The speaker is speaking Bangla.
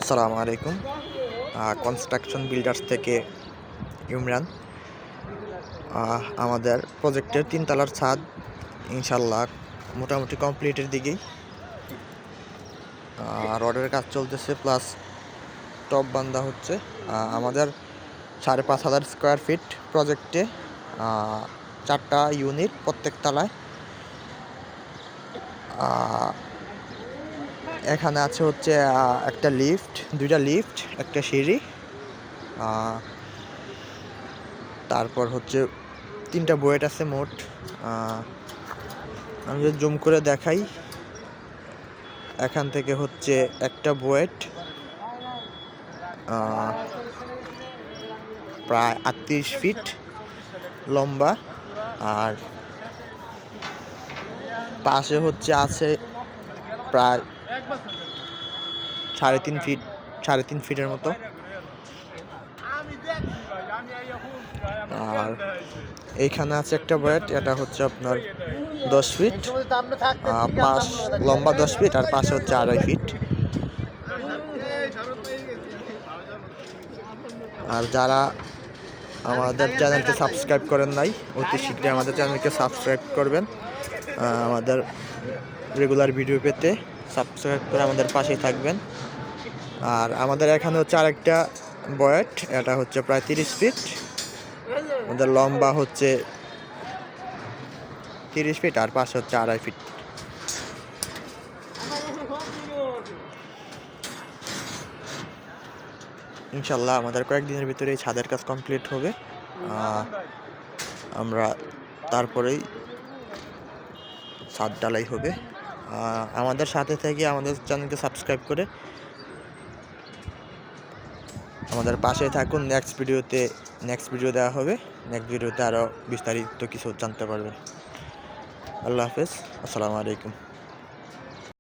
আসসালামু আলাইকুম। কনস্ট্রাকশন বিল্ডার্স থেকে ইমরান। আমাদের প্রজেক্টের 3 তলার ছাদ ইনশাল্লাহ মোটামুটি কমপ্লিটের দিকেই। রডের কাজ চলতেছে, প্লাস টপ বান্ধা হচ্ছে। আমাদের 5,500 স্কোয়ার ফিট প্রজেক্টে 4টা ইউনিট প্রত্যেক তলায়। এখানে আছে হচ্ছে একটা লিফট, 2টা লিফট, একটা সিঁড়ি, তারপর হচ্ছে 3টা বুয়েট আছে মোট। আমি যদি জুম করে দেখাই, এখান থেকে হচ্ছে একটা বুয়েট প্রায় 38 ফিট লম্বা, আর পাশে হচ্ছে আছে প্রায় 3.5 ফিটের মতো। আর এইখানে আছে একটা বুয়েট, এটা হচ্ছে আপনার 10 ফিট, পাশ লম্বা 10 ফিট, আর পাশে হচ্ছে 2.5 ফিট। আর যারা আমাদের চ্যানেলকে সাবস্ক্রাইব করেন নাই, অতি শীঘ্রই আমাদের চ্যানেলকে সাবস্ক্রাইব করবেন। আমাদের রেগুলার ভিডিও পেতে সাবস্ক্রাইব করে আমাদের পাশেই থাকবেন। আর আমাদের এখানে হচ্ছে আরেকটা বুয়েট, এটা হচ্ছে প্রায় 30 ফিট, আমাদের লম্বা হচ্ছে 30 ফিট, আর পাশে হচ্ছে 2.5 ফিট। ইনশাল্লাহ আমাদের কয়েকদিনের ভিতরে এই ছাদের কাজ কমপ্লিট হবে। আমরা তারপরেই ছাদ ঢালাই হবে। আমাদের সাথে থেকে আমাদের চ্যানেলকে সাবস্ক্রাইব করে আমাদের পাশে থাকুন। নেক্সট ভিডিও দেওয়া হবে। নেক্সট ভিডিওতে আরও বিস্তারিত কিছু জানতে পারবেন। আল্লাহ হাফেজ, আসসালামু আলাইকুম।